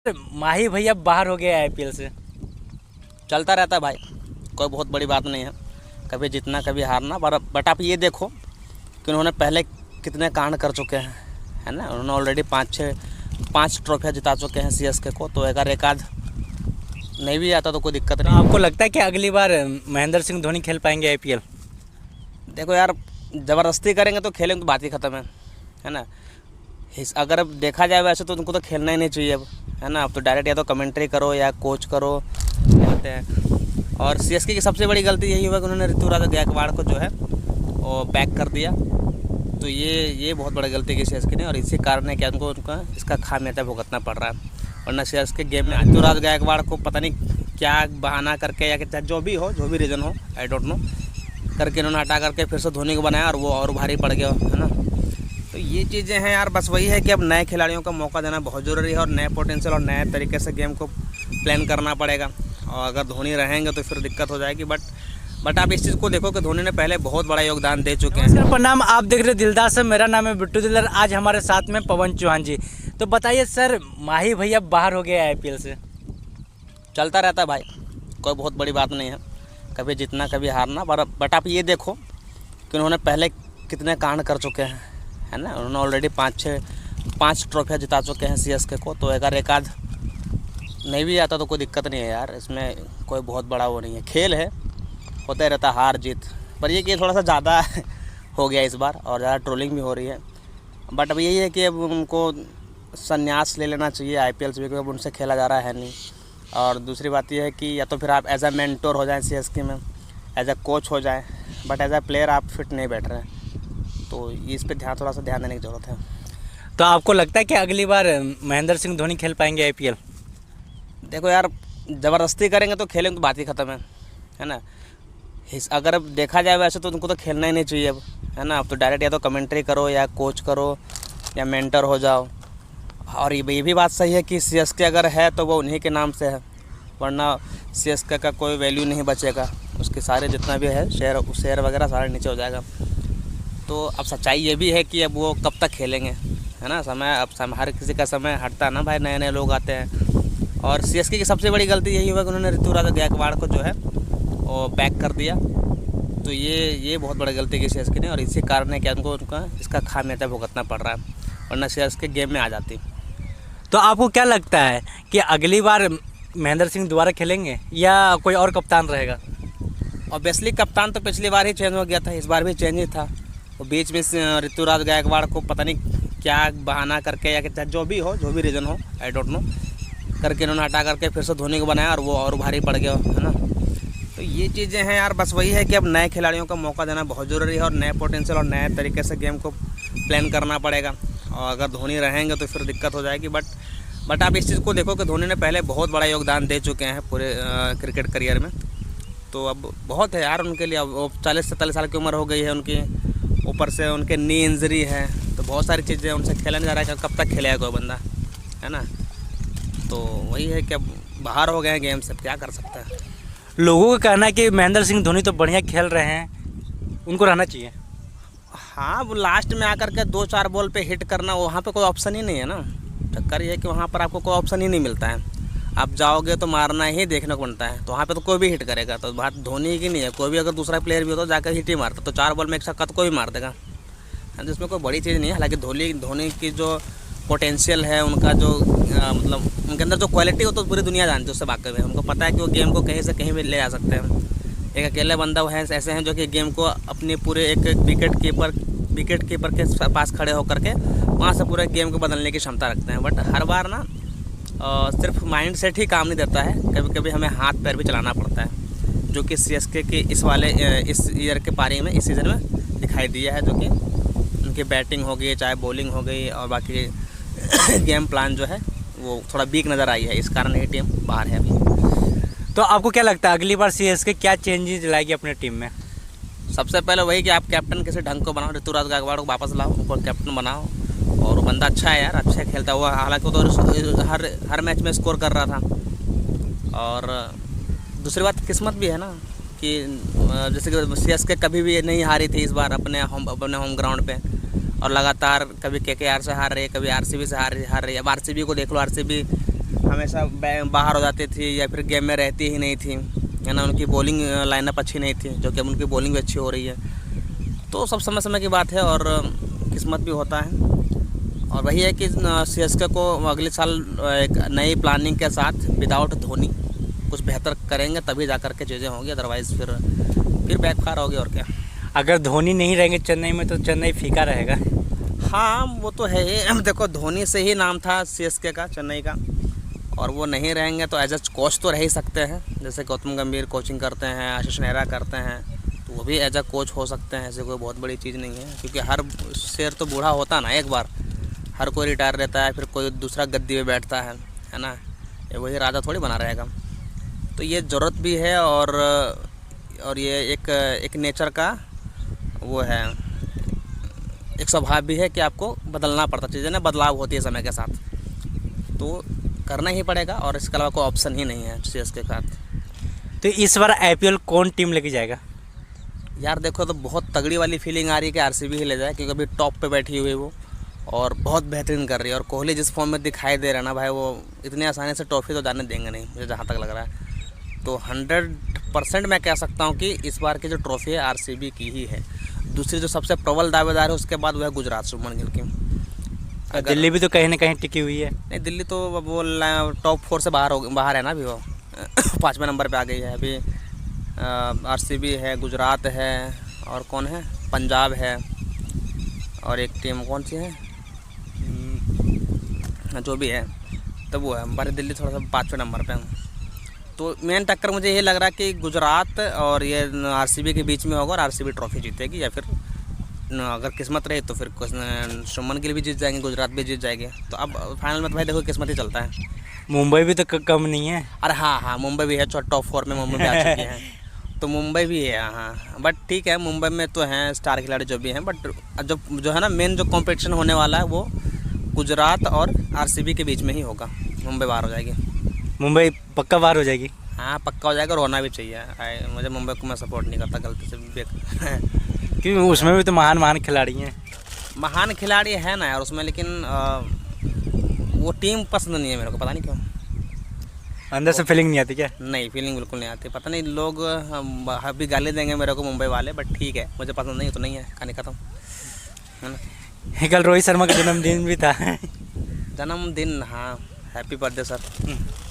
माही भैया बाहर हो गया आईपीएल से। चलता रहता है भाई, कोई बहुत बड़ी बात नहीं है। कभी जीतना कभी हारना, बट आप ये देखो कि उन्होंने पहले कितने कांड कर चुके हैं, है ना। उन्होंने ऑलरेडी पाँच ट्रॉफियाँ जिता चुके हैं सीएसके को। तो अगर एक आध नहीं भी आता तो कोई दिक्कत नहीं। आपको लगता है कि अगली बार महेंद्र सिंह धोनी खेल पाएंगे आईपीएल? देखो यार, ज़बरदस्ती करेंगे तो खेलेंगे तो बात ही ख़त्म है ना। अगर अब देखा जाए वैसे तो उनको तो खेलना ही नहीं चाहिए अब, है ना। अब तो डायरेक्ट या तो कमेंट्री करो या कोच करो कहते हैं। और सीएसके की सबसे बड़ी गलती यही हुआ कि उन्होंने ऋतुराज गायकवाड़ को जो है वो बैक कर दिया। तो ये बहुत बड़ी गलती की सीएसके ने, और इसी कारण है कि उनका इसका खामियाजा भुगतना पड़ रहा है। वरना सीएसके गेम में ऋतुराज गायकवाड़ को पता नहीं क्या बहाना करके या कि जो भी रीज़न हो, आई डोंट नो, करके इन्होंने हटा करके फिर से धोनी को बनाया और वो और भारी पड़ गया, है ना। तो ये चीज़ें हैं यार। बस वही है कि अब नए खिलाड़ियों का मौका देना बहुत ज़रूरी है, और नए पोटेंशियल और नए तरीके से गेम को प्लान करना पड़ेगा। और अगर धोनी रहेंगे तो फिर दिक्कत हो जाएगी। बट आप इस चीज़ को देखो कि धोनी ने पहले बहुत बड़ा योगदान दे चुके हैं। सर प्रणाम, आप देख रहे दिलदार से, मेरा नाम है बिट्टू दिलदार। आज हमारे साथ में पवन चौहान जी। तो बताइए सर, माही भैया बाहर हो गया आईपीएल से। चलता रहता है भाई, कोई बहुत बड़ी बात नहीं है। कभी जीतना कभी हारना, बट आप ये देखो कि उन्होंने पहले कितने कांड कर चुके हैं, है ना। उन्होंने ऑलरेडी पाँच ट्रॉफियाँ जिता चुके हैं सीएसके को। तो अगर एक आध नहीं भी आता तो कोई दिक्कत नहीं है यार। इसमें कोई बहुत बड़ा वो नहीं है, खेल है, होता ही रहता हार जीत। पर ये कि थोड़ा सा ज़्यादा हो गया इस बार, और ज़्यादा ट्रोलिंग भी हो रही है। बट अब यही है कि अब उनको संन्यास ले लेना चाहिए आईपीएल से, क्योंकि अब उनसे खेला जा रहा है नहीं। और दूसरी बात यह है कि या तो फिर आप एज अ मेंटोर हो जाएं सीएसके में, एज अ कोच हो जाएं, बट एज अ प्लेयर आप फिट नहीं बैठ रहे हैं। तो इस पर थोड़ा सा ध्यान देने की ज़रूरत है। तो आपको लगता है कि अगली बार महेंद्र सिंह धोनी खेल पाएंगे आईपीएल? देखो यार, ज़बरदस्ती करेंगे तो खेलेंगे तो बात ही ख़त्म है ना। अगर अब देखा जाए वैसे तो उनको तो खेलना ही नहीं चाहिए अब, है ना। अब तो डायरेक्ट या तो कमेंट्री करो या कोच करो या मेंटर हो जाओ। और ये भी बात सही है कि सीएसके अगर है तो वो उन्हीं के नाम से है, वरना सीएसके का कोई वैल्यू नहीं बचेगा। उसके सारे जितना भी है शेयर वगैरह सारे नीचे हो जाएगा। तो अब सच्चाई ये भी है कि अब वो कब तक खेलेंगे, है ना। अब हर किसी का समय हटता है ना भाई, नए नए लोग आते हैं। और सीएसके की सबसे बड़ी गलती यही हुआ कि उन्होंने ऋतुराज गायकवाड़ को जो है वो बैक कर दिया। तो ये बहुत बड़ी गलती की सीएसके ने, और इसी कारण है कि उनका इसका खामियाजा भुगतना पड़ रहा है। वरना सीएसके गेम में आ जाती। तो आपको क्या लगता है कि अगली बार महेंद्र सिंह दोबारा खेलेंगे या कोई और कप्तान रहेगा? ऑब्वियसली कप्तान तो पिछली बार ही चेंज हो गया था, इस बार भी चेंज ही था। वो बीच में ऋतुराज गायकवाड़ को पता नहीं क्या बहाना करके या कि जो भी रीज़न हो, आई डोंट नो, करके इन्होंने हटा करके फिर से धोनी को बनाया और वो और भारी पड़ गया, है ना। तो ये चीज़ें हैं यार। बस वही है कि अब नए खिलाड़ियों का मौका देना बहुत ज़रूरी है, और नए पोटेंशियल और नए तरीके से गेम को प्लान करना पड़ेगा। और अगर धोनी रहेंगे तो फिर दिक्कत हो जाएगी। बट आप इस चीज़ को देखो कि धोनी ने पहले बहुत बड़ा योगदान दे चुके हैं पूरे क्रिकेट करियर में। तो अब बहुत है यार उनके लिए। अब 40-47 साल की उम्र हो गई है उनकी, ऊपर से उनके नी इंजरी है, तो बहुत सारी चीज़ें उनसे खेला नहीं जा रहा है। कब तक खेलेगा कोई बंदा, है ना। तो वही है कि अब बाहर हो गए हैं गेम से, क्या कर सकता है। लोगों का कहना है कि महेंद्र सिंह धोनी तो बढ़िया खेल रहे हैं, उनको रहना चाहिए। हाँ, वो लास्ट में आकर के 2-4 बॉल पे हिट करना, वहाँ पे कोई ऑप्शन ही नहीं है ना। चक्कर ये है कि वहाँ पर आपको कोई ऑप्शन ही नहीं मिलता है। आप जाओगे तो मारना ही देखने को बनता है। तो वहाँ पे तो कोई भी हिट करेगा। तो बात धोनी की नहीं है, कोई भी अगर दूसरा प्लेयर भी हो तो जाकर हिट ही मारता। तो 4 बॉल में एक छक्का तो कोई भी मार देगा, जिसमें कोई बड़ी चीज़ नहीं है। हालांकि धोनी की जो पोटेंशियल है, उनका जो मतलब उनके अंदर जो क्वालिटी हो तो पूरी दुनिया जानती है, उससे वाकई में उनको पता है कि वो गेम को कहीं से कहीं भी ले जा सकते हैं। एक अकेले बंदा वो है ऐसे हैं जो कि गेम को अपने पूरे एक विकेट कीपर के पास खड़े होकर के वहाँ से पूरे गेम को बदलने की क्षमता रखते हैं। बट हर बार ना सिर्फ माइंड सेट ही काम नहीं देता है, कभी कभी हमें हाथ पैर भी चलाना पड़ता है, जो कि सीएसके के इस ईयर के पारी में, इस सीज़न में दिखाई दिया है। जो कि उनकी बैटिंग हो गई, चाहे बॉलिंग हो गई, और बाकी गेम प्लान जो है वो थोड़ा वीक नज़र आई है। इस कारण ये टीम बाहर है अभी। तो आपको क्या लगता है अगली बार सीएसके क्या चेंजेस लाएगी अपने टीम में? सबसे पहले वही कि आप कैप्टन किसी ढंग को बनाओ, ऋतुराज गायकवाड़ को वापस लाओ, उनको कैप्टन बनाओ। और वो बंदा अच्छा है यार, अच्छा खेलता हुआ। हालांकि वो तो हर मैच में स्कोर कर रहा था। और दूसरी बात किस्मत भी है ना, कि जैसे कि सीएसके कभी भी नहीं हारी थी इस बार अपने होम ग्राउंड पे। और लगातार कभी केकेआर से हार रही है, कभी आरसीबी से हार रही है। अब आरसीबी को देख लो, आरसीबी हमेशा बाहर हो जाती थी या फिर गेम में रहती ही नहीं थी, है ना। उनकी बॉलिंग लाइनअप अच्छी नहीं थी, जो कि अब उनकी बॉलिंग भी अच्छी हो रही है। तो सब समय समय की बात है और किस्मत भी होता है। और वही है कि CSK को अगले साल एक नई प्लानिंग के साथ विदाउट धोनी कुछ बेहतर करेंगे, तभी जा कर के चीज़ें होंगी, अदरवाइज़ फिर बैकफायर होगी। और क्या, अगर धोनी नहीं रहेंगे चेन्नई में तो चेन्नई फीका रहेगा। हाँ वो तो है ही। देखो धोनी से ही नाम था CSK का, चेन्नई का, और वो नहीं रहेंगे तो एज अ कोच तो रह ही सकते हैं। जैसे गौतम गंभीर कोचिंग करते हैं, आशीष नेहरा करते हैं, तो वो भी एज अ कोच हो सकते हैं। ऐसे कोई बहुत बड़ी चीज़ नहीं है, क्योंकि हर शेर तो बूढ़ा होता ना एक बार, हर कोई रिटायर रहता है, फिर कोई दूसरा गद्दी पे बैठता है ना। ये वही राजा थोड़ी बना रहेगा। तो ये ज़रूरत भी है और ये एक नेचर का वो है, एक स्वभाव भी है कि आपको बदलना पड़ता, चीज़ें ना बदलाव होती है समय के साथ, तो करना ही पड़ेगा। और इसके अलावा कोई ऑप्शन ही नहीं है CSK के साथ। तो इस बार IPL कौन टीम लेके जाएगा? यार देखो, तो बहुत तगड़ी वाली फीलिंग आ रही है कि RCB ही ले जाए, क्योंकि अभी टॉप पे बैठी हुई वो और बहुत बेहतरीन कर रही है। और कोहली जिस फॉर्म में दिखाई दे रहा है ना भाई, वो इतनी आसानी से ट्रॉफी तो जाने देंगे नहीं, मुझे जहाँ तक लग रहा है। तो 100% मैं कह सकता हूँ कि इस बार की जो ट्रॉफी है RCB की ही है। दूसरी जो सबसे प्रबल दावेदार है उसके बाद वो है गुजरात, शुभमन गिल की। दिल्ली भी तो कहीं ना कहीं टिकी हुई है। नहीं, दिल्ली तो वो टॉप 4 से बाहर है ना अभी, वो 5वें नंबर पे आ गई है अभी। RCB है, गुजरात है, और कौन है, पंजाब है, और एक टीम कौन सी है, जो भी है, तो वो है हमारी दिल्ली थोड़ा सा 5वें नंबर पे। तो मेन टक्कर मुझे ये लग रहा है कि गुजरात और ये RCB के बीच में होगा, और RCB ट्रॉफी जीतेगी, या फिर अगर किस्मत रही तो फिर शुभमन गिल भी जीत जाएंगे, गुजरात भी जीत जाएगी। तो अब फाइनल में तो भाई देखो किस्मत ही चलता है। मुंबई भी तो कम नहीं है। अरे हाँ, मुंबई भी है, टॉप 4 में मुंबई भी आ चुकी है। तो मुंबई भी है, हाँ। बट ठीक है, मुंबई में तो हैं स्टार खिलाड़ी जो भी हैं, बट जो है ना, मेन जो कंपटीशन होने वाला है वो गुजरात और RCB के बीच में ही होगा। मुंबई बाहर हो जाएगी। मुंबई पक्का बाहर हो जाएगी। हाँ पक्का हो जाएगा, और होना भी चाहिए। मुझे मुंबई को मैं सपोर्ट नहीं करता गलती से भी। क्योंकि उसमें भी तो महान खिलाड़ी हैं। महान खिलाड़ी है ना यार उसमें, लेकिन वो टीम पसंद नहीं है मेरे को, पता नहीं क्यों। अंदर से फीलिंग नहीं आती क्या? नहीं, फीलिंग बिल्कुल नहीं आती। पता नहीं, लोग अभी गाली देंगे मेरे को मुंबई वाले, बट ठीक है, मुझे पसंद नहीं है तो नहीं है, कहानी खत्म, है ना। कल रोहित शर्मा का जन्मदिन भी था। जन्मदिन, हाँ, हैप्पी बर्थडे सर।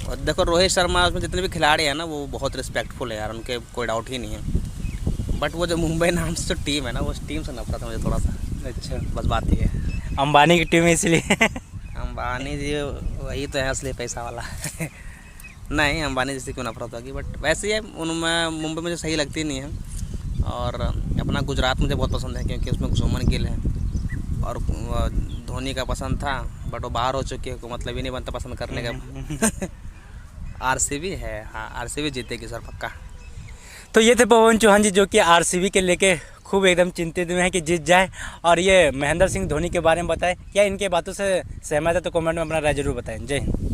और देखो रोहित शर्मा, उसमें जितने भी खिलाड़ी हैं ना, वो बहुत रिस्पेक्टफुल है यार, उनके कोई डाउट ही नहीं है। बट वो जो मुंबई नाम से जो टीम है ना, वो उस टीम से नफरत है मुझे थोड़ा सा। अच्छा, बस बात ये है। अंबानी की टीम है इसलिए। अंबानी जी वही तो है असली पैसा वाला। नहीं, अंबानी जैसे क्यों नफरत होगी, बट वैसे ही है। उनमें मुंबई मुझे सही लगती नहीं है। और अपना गुजरात मुझे बहुत पसंद है, क्योंकि उसमें शुभमन गिल है, और धोनी का पसंद था, बट वो बाहर हो चुके हैं, मतलब ही नहीं बनता पसंद करने का। RCB है, हाँ, RCB जीतेगी सर पक्का। तो ये थे पवन चौहान जी, जो कि RCB के लेके खूब एकदम चिंतित में है कि जीत जाए, और ये महेंद्र सिंह धोनी के बारे में बताएं। क्या इनके बातों से सहमत है? तो कमेंट में अपना राय जरूर बताएं। जय हिंद।